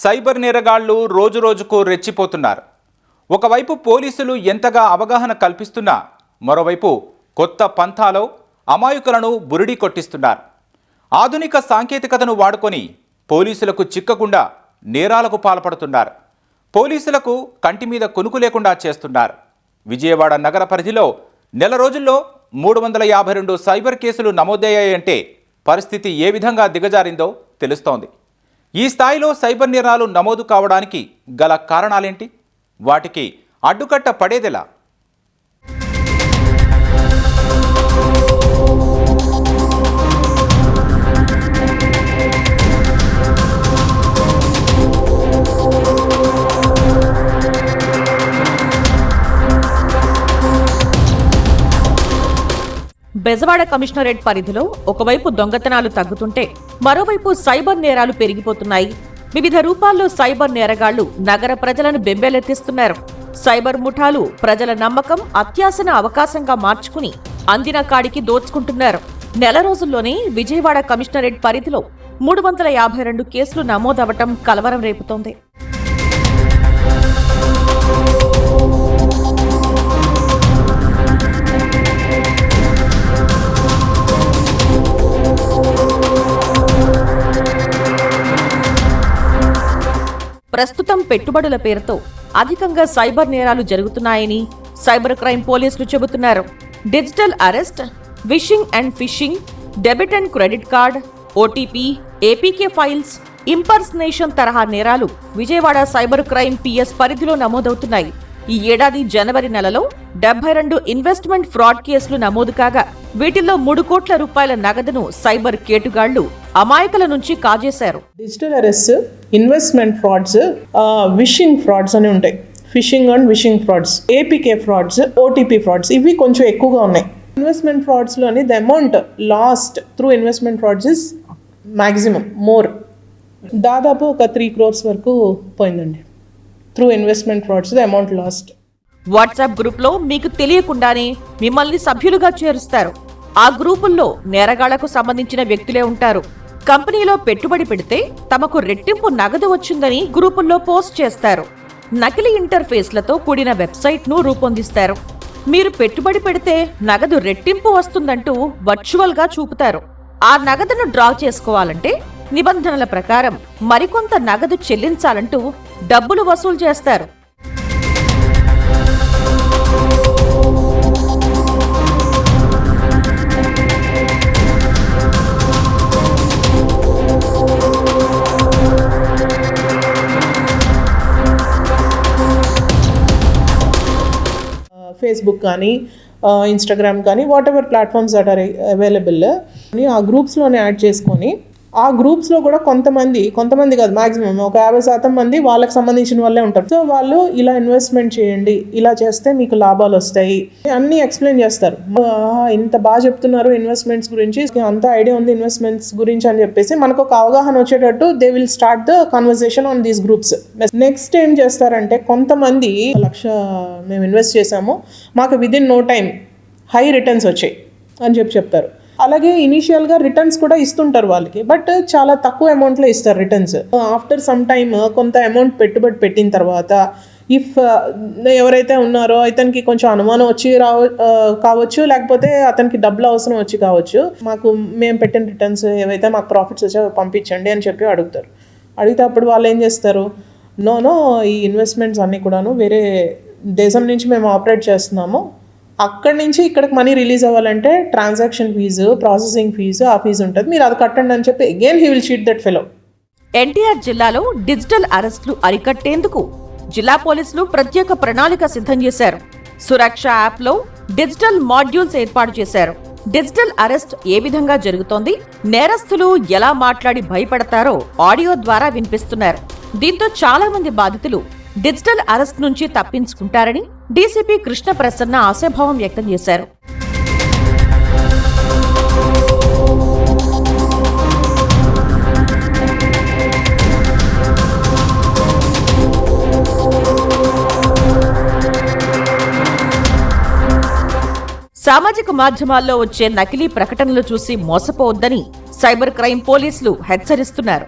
Cyber నేరగాళ్లు రోజురోజుకు రెచ్చిపోతున్నారు. ఒకవైపు పోలీసులు ఎంతగా అవగాహన కల్పిస్తున్నా మరోవైపు కొత్త పంథాలో అమాయకులను బురిడి కొట్టిస్తున్నారు. ఆధునిక సాంకేతికతను వాడుకొని పోలీసులకు చిక్కకుండా నేరాలకు పాల్పడుతున్నారు. పోలీసులకు కంటి మీద కునుకు లేకుండా చేస్తున్నారు. విజయవాడ నగర పరిధిలో నెల రోజుల్లో 352 సైబర్ కేసులు నమోదయ్యాయంటే పరిస్థితి ఏ విధంగా దిగజారిందో తెలుస్తోంది. ఈ స్థాయిలో సైబర్ నేరాలు నమోదు కావడానికి గల కారణాలేంటి? వాటికి అడ్డుకట్ట పడేదెలా? బెజవాడ కమిషనరేట్ పరిధిలో ఒకవైపు దొంగతనాలు తగ్గుతుంటే మరోవైపు సైబర్ నేరాలు పెరిగిపోతున్నాయి. వివిధ రూపాల్లో సైబర్ నేరగాళ్లు నగర ప్రజలను బెంబేలెత్తిస్తున్నారు. సైబర్ ముఠాలు ప్రజల నమ్మకం, అత్యాశను అవకాశంగా మార్చుకుని అందిన కాడికి దోచుకుంటున్నారు. నెల రోజుల్లోనే విజయవాడ కమిషనరేట్ పరిధిలో 352 కేసులు నమోదవటం కలవరం రేపుతోంది. ప్రస్తుతం పెట్టుబడుల పేరుతో అధికంగా సైబర్ నేరాలు జరుగుతున్నాయని సైబర్ క్రైమ్ పోలీసులు చెబుతున్నారు. Digital arrest, wishing and fishing, debit and credit card, OTP, APK files, impersonation తరహా నేరాలు విజయవాడ సైబర్ క్రైమ్ పిఎస్ పరిధిలో నమోదవుతున్నాయి. ఈ ఏడాది జనవరి నెలలో 72 ఇన్వెస్ట్మెంట్ ఫ్రాడ్ కేసులు నమోదు కాగా వీటిల్లో 3 కోట్ల రూపాయల నగదును సైబర్ కేటుగాళ్లు అమాయకుల నుంచి కాజేశారు. Digital arrest, investment frauds, vishing frauds అని ఉంటాయి. Phishing and vishing frauds, APK frauds, OTP frauds, ఇవి కొంచెం ఎక్కువగా ఉన్నాయి. ఇన్వెస్ట్మెంట్ ఫ్రాడ్స్లోని the amount lost through investment frauds is maximum more, దాదాపు ఒక 3 crores వరకు పోయిందండి. Through investment frauds the amount lost. WhatsApp గ్రూప్లో మీకు తెలియకుండానే మిమ్మల్ని సభ్యులుగా చేరుస్తారు. ఆ గ్రూపుల్లో నేరగాళ్లకు సంబంధించిన వ్యక్తులే ఉంటారు. కంపెనీలో పెట్టుబడి పెడితే తమకు రెట్టింపు నగదు వచ్చిందని గ్రూపుల్లో పోస్ట్ చేస్తారు. నకిలీ ఇంటర్ఫేస్లతో కూడిన వెబ్సైట్ను రూపొందిస్తారు. మీరు పెట్టుబడి పెడితే నగదు రెట్టింపు వస్తుందంటూ వర్చువల్గా చూపుతారు. ఆ నగదును డ్రా చేసుకోవాలంటే నిబంధనల ప్రకారం మరికొంత నగదు చెల్లించాలంటూ డబ్బులు వసూలు చేస్తారు. ఫేస్బుక్ కానీ, ఇన్స్టాగ్రామ్ కానీ, whatever platforms that are available ఆ గ్రూప్స్లోనే యాడ్ చేసుకొని, ఆ గ్రూప్స్లో కూడా కొంతమంది కాదు, మ్యాక్సిమం ఒక 50% మంది వాళ్ళకి సంబంధించిన వాళ్ళే ఉంటారు. సో వాళ్ళు ఇలా ఇన్వెస్ట్మెంట్ చేయండి, ఇలా చేస్తే మీకు లాభాలు వస్తాయి అన్నీ ఎక్స్ప్లెయిన్ చేస్తారు. ఇంత బాగా చెప్తున్నారు ఇన్వెస్ట్మెంట్స్ గురించి, అంత ఐడియా ఉంది ఇన్వెస్ట్మెంట్స్ గురించి అని చెప్పేసి మనకు ఒక అవగాహన వచ్చేటట్టు they will start the conversation on these groups. Next ఏం చేస్తారంటే, కొంతమంది 1 లక్ష మేము ఇన్వెస్ట్ చేసాము, మాకు within no time high returns వచ్చాయి అని చెప్తారు. అలాగే ఇనీషియల్గా రిటర్న్స్ కూడా ఇస్తుంటారు వాళ్ళకి, బట్ చాలా తక్కువ అమౌంట్లో ఇస్తారు రిటర్న్స్. ఆఫ్టర్ సమ్ టైమ్ కొంత అమౌంట్ పెట్టుబడి పెట్టిన తర్వాత ఇఫ్ ఎవరైతే ఉన్నారో ఇతనికి కొంచెం అనుమానం వచ్చి కావచ్చు, లేకపోతే అతనికి డబ్బులు అవసరం వచ్చి కావచ్చు, మాకు మేము పెట్టిన రిటర్న్స్ ఏవైతే మాకు ప్రాఫిట్స్ వచ్చాయో పంపించండి అని చెప్పి అడుగుతారు. అడిగితే అప్పుడు వాళ్ళు ఏం చేస్తారు, నో ఈ ఇన్వెస్ట్మెంట్స్ అన్నీ కూడాను వేరే దేశం నుంచి మేము ఆపరేట్ చేస్తున్నాము, అక్కడి నుంచి ఇక్కడికి మనీ రిలీజ్ అవ్వాలంటే ట్రాన్సాక్షన్ ఫీజు, ప్రాసెసింగ్ ఫీజు, ఆ ఫీజు ఉంటుంది, మీరు అది కట్టండి అని చెప్పి again he will cheat that fellow. NTR జిల్లాలో డిజిటల్ అరెస్టులు అరికట్టేందుకు జిల్లా పోలీసులు ప్రత్యేక ప్రణాళిక సిద్ధం చేశారు. సురక్ష యాప్లో డిజిటల్ మాడ్యూల్స్ ఏర్పాటు చేశారు. డిజిటల్ అరెస్ట్ ఏ విధంగా జరుగుతోంది, నేరస్తులు ఎలా మాట్లాడి భయపడతారో ఆడియో ద్వారా వినిపిస్తున్నారు. దీంతో చాలా మంది బాధితులు డిజిటల్ అరెస్ట్ నుంచి తప్పించుకుంటారని డీసీపీ కృష్ణ ప్రసన్న ఆశాభావం వ్యక్తం చేశారు. సామాజిక మాధ్యమాల్లో వచ్చే నకిలీ ప్రకటనలు చూసి మోసపోవద్దని సైబర్ క్రైమ్ పోలీసులు హెచ్చరిస్తున్నారు.